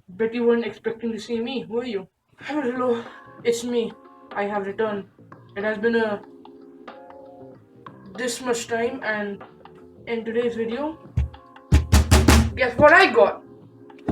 Bet you weren't expecting to see me, were you? Oh, hello, it's me. I have returned. It has been this much time, and in today's video, guess what I got?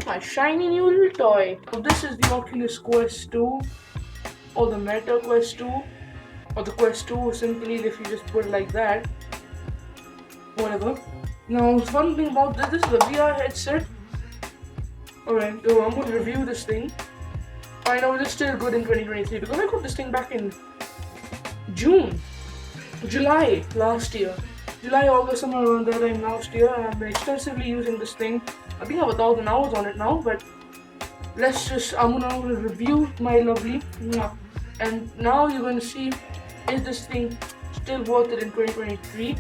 My shiny new little toy. So this is the Oculus Quest 2, or the Meta Quest 2, or the Quest 2 simply if you just put it like that. Whatever. Now, one thing about this is a VR headset. Alright, so I'm going to review this thing. I know it is still good in 2023 because I got this thing back in July last year. July, August, somewhere around that time last year, and I've been extensively using this thing. I think I have 1,000 hours on it now, but I'm gonna review my lovely. And now you're gonna see, is this thing still worth it in 2023?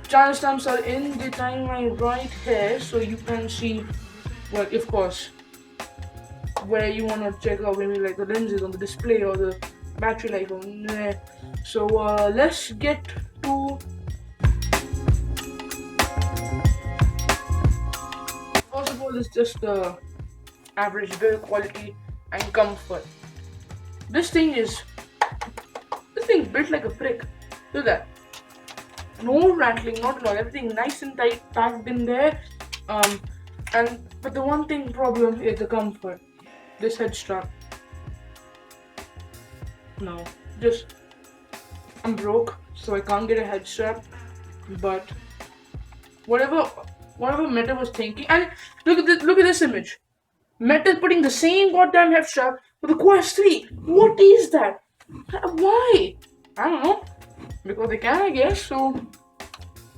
Channel stamps are in the timeline right here, so you can see, well, of course, where you wanna check out maybe like the lenses on the display or the battery life on there. So let's get to. First of all, it's just the average build quality and comfort. This thing is built like a brick. Look at that. No rattling, not at all. Everything nice and tight, packed in there. But the one thing problem is the comfort. This head strap. No, just I'm broke, so I can't get a head strap. But whatever Meta was thinking, and look at this image. Meta's putting the same goddamn head strap for the Quest 3. What is that? Why? I don't know. Because they can, I guess. So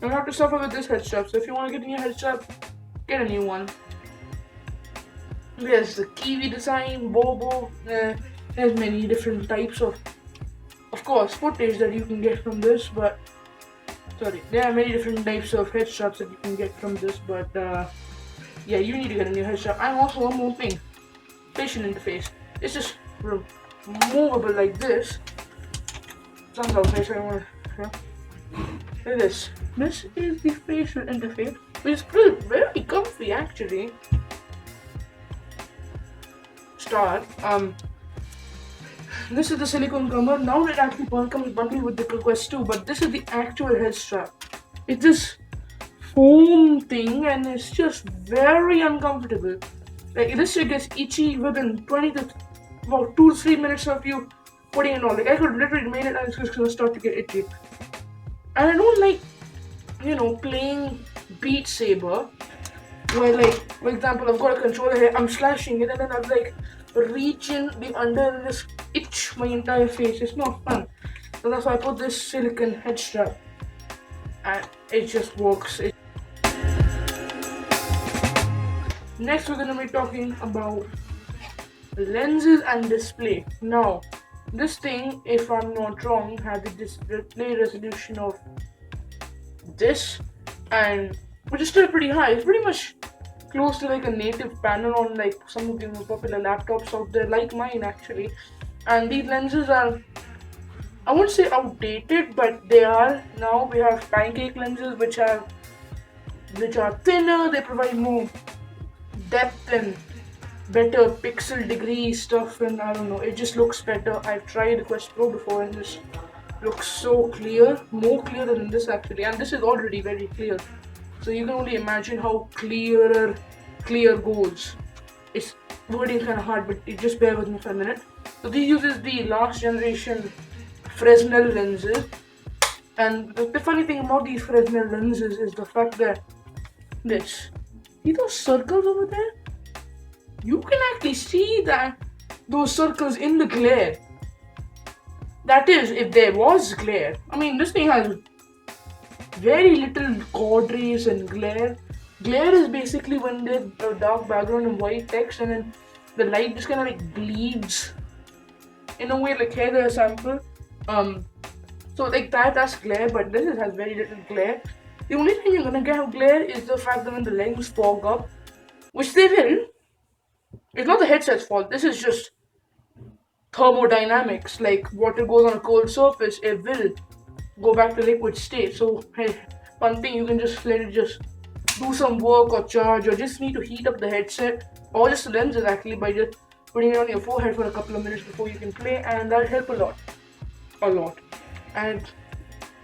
you'll have to suffer with this head strap. So if you want to get a new head strap, get a new one. There's the Kiwi design, Bobo. There's many different types of course, footage that you can get from this. But sorry, there are many different types of head straps that you can get from this. But yeah, you need to get a new head strap. And also one more thing, facial interface. It's just removable like this. Somehow, facial. Look at this. This is the facial interface, which is very comfy actually. This is the silicone cover. Now it actually comes bundled with the Quest 2, but this is the actual head strap. It's this foam thing, and it's just very uncomfortable. Like this shit gets itchy within 20 to about 2 to 3 minutes of you putting it on. Like I could literally made it, and it's just gonna start to get itchy. And I don't like, playing Beat Saber, where like, for example, I've got a controller here, I'm slashing it, and then I'm like reaching the under and just itch my entire face. It's not fun. So that's why I put this silicone head strap, and it just works. Next, we're gonna be talking about lenses and display. Now, this thing, if I'm not wrong, has a display resolution of this, and which is still pretty high. It's pretty much close to like a native panel on like some of the most popular laptops out there, like mine actually. And these lenses are, I wouldn't say outdated, but they are. Now we have pancake lenses which are thinner. They provide more depth and better pixel degree stuff, and I don't know, it just looks better. I've tried the Quest Pro before, and this looks so clear, more clear than this actually, and this is already very clear. So you can only imagine how clear goes. It's wording kind of hard, but just bear with me for a minute. So this uses the last generation Fresnel lenses, and the funny thing about these Fresnel lenses is the fact that see those circles over there? You can actually see those circles in the glare. That is, if there was glare. I mean, this thing has very little chord rays and glare. Glare is basically when there's a dark background and white text, and then the light just kind of like bleeds in a way, like here there's a sample. So like that's glare, but this has very little glare. The only thing you're gonna get glare is the fact that when the lens fog up, which they will. It's not the headset's fault. This is just thermodynamics. Like water goes on a cold surface, it will go back to liquid state. So hey, one thing, you can just let it just do some work or charge, or just need to heat up the headset. or just the lenses actually, by just putting it on your forehead for a couple of minutes before you can play, and that'll help a lot. And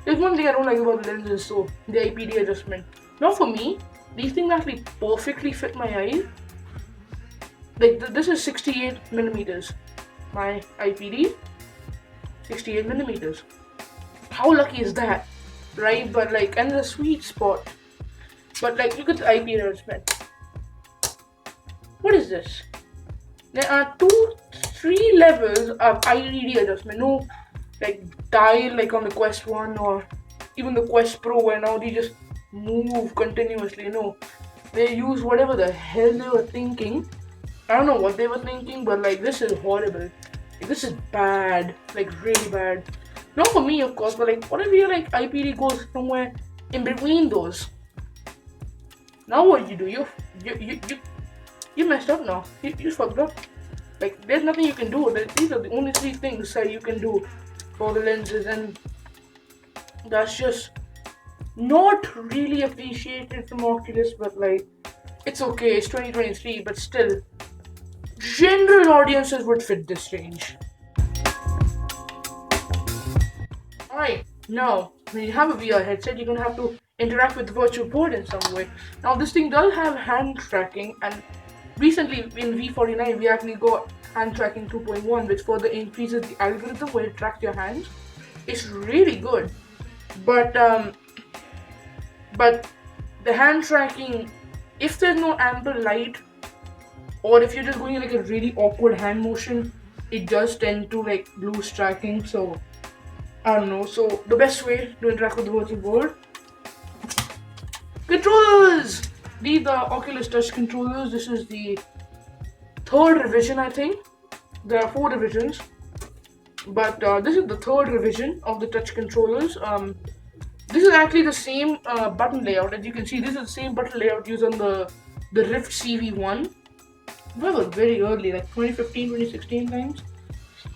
there's one thing I don't like about the lenses, so the IPD adjustment. Now for me, these things actually perfectly fit my eyes. Like this is 68 millimeters. My IPD, 68 millimeters. How lucky is that, right? But like, and the sweet spot. But like, look at the IPD adjustment. What is this? There are 3 levels of IPD adjustment. No, like dial like on the Quest 1 or even the Quest Pro, where now they just move continuously. No, they use whatever the hell they were thinking. I don't know what they were thinking, but like, this is horrible. Like, this is bad, like really bad. Not for me, of course, but like, what if your like IPD goes somewhere in between those? Now what you do? You messed up now. You fucked up. Like, there's nothing you can do. These are the only 3 things that you can do for the lenses, and that's just not really appreciated from Oculus, but like, it's okay. It's 2023, but still, general audiences would fit this range. Alright, now when you have a VR headset, you're gonna have to interact with the virtual board in some way. Now this thing does have hand tracking, and recently in V49 we actually got hand tracking 2.1, which further increases the algorithm where it tracks your hands. It's really good, but the hand tracking, if there's no ample light, or if you're just going in like a really awkward hand motion, it does tend to like lose tracking. So I don't know. So the best way to interact with the virtual world, controllers. These are Oculus Touch controllers. This is the 3rd revision, I think. There are 4 revisions, but this is the 3rd revision of the touch controllers. This is actually the same button layout. As you can see, this is the same button layout used on the Rift CV1. That was very early, like 2015, 2016 times.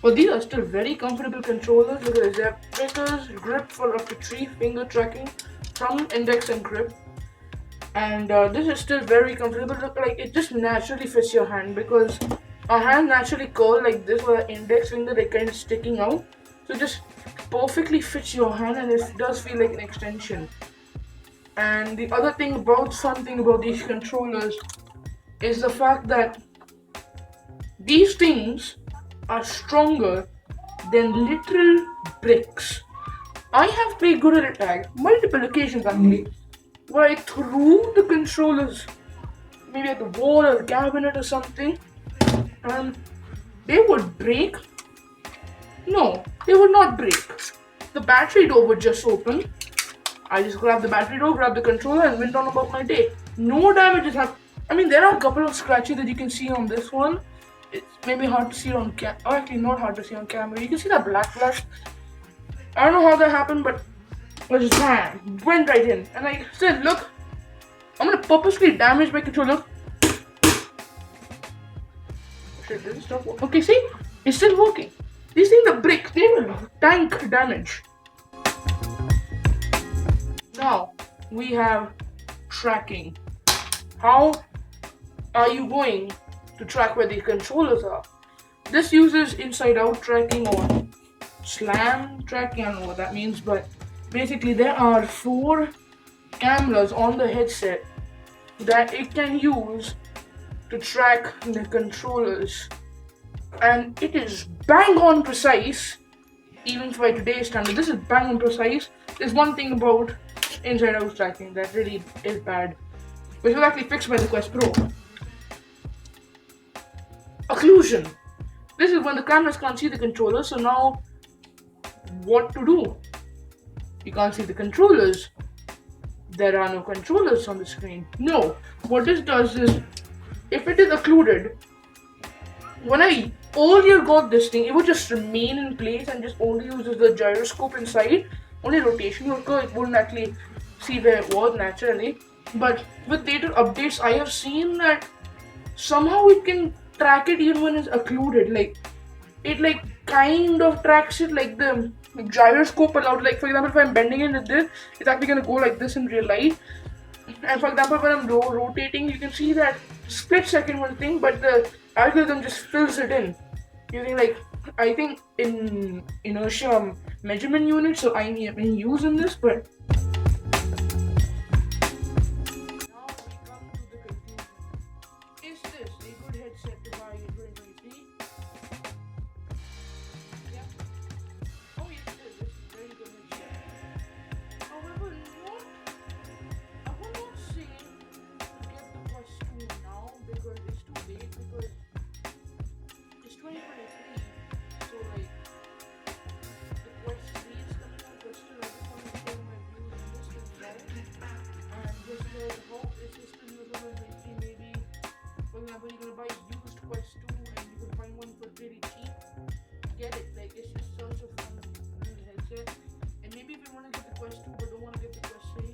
But these are still very comfortable controllers. Look at this. They have triggers, grip for up to 3 finger tracking, thumb, index, and grip. And this is still very comfortable. Look, like, it just naturally fits your hand, because our hand naturally curl like this with our index finger like kind of sticking out. So it just perfectly fits your hand, and it does feel like an extension. And the other thing fun thing about these controllers is the fact that these things are stronger than literal bricks. I have played Gorilla Tag multiple occasions actually, where I threw the controllers maybe at the wall or the cabinet or something, and they would break. No, they would not break. The battery door would just open. I just grabbed the battery door, grabbed the controller, and went on about my day. No damages happened. I mean, there are a couple of scratches that you can see on this one. It's maybe hard to see on actually not hard to see on camera. You can see that black flash. I don't know how that happened, but it just went right in. And I said, look, I'm gonna purposely damage my controller. Shit, didn't stop working. Okay, see? It's still working. These things are bricks, they will tank damage. Now, we have tracking. How are you going to track where the controllers are? This uses inside-out tracking or slam tracking. I don't know what that means, but basically there are 4 cameras on the headset that it can use to track the controllers, and it is bang on precise. Even by today's standard, this is bang on precise. There's one thing about inside-out tracking that really is bad, which was actually fixed by the Quest Pro. Occlusion. This is when the cameras can't see the controller, so now what to do? You can't see the controllers. There are no controllers on the screen. No. What this does is, if it is occluded, when I earlier got this thing, it would just remain in place and just only uses the gyroscope inside. Only rotation would occur. It wouldn't actually see where it was naturally. But with later updates, I have seen that somehow it can track it even when it's occluded. Like, it like kind of tracks it like the gyroscope allowed. Like, for example, if I'm bending it with this, it's actually gonna go like this in real life. And for example, when I'm rotating, you can see that split second one thing, but the algorithm just fills it in. You think like I think in inertia measurement units, so I mean use in this, but now we come to the conclusion. Is this a good headset to buy in 2023? Yeah. Oh yes, it is. It's a very good headset. However, not I will not say get the Quest 2 now because it's too late because it's 2023. So like the Quest 3 is coming out, but still I just want to share my views on this thing now. And just how it's still usable in 23 maybe. For example, you're gonna buy used Quest 2 and you can find one for pretty cheap. Get it, like it's just such a fun little headset. And maybe if you want to get the Quest 2 but don't want to get the Quest 3,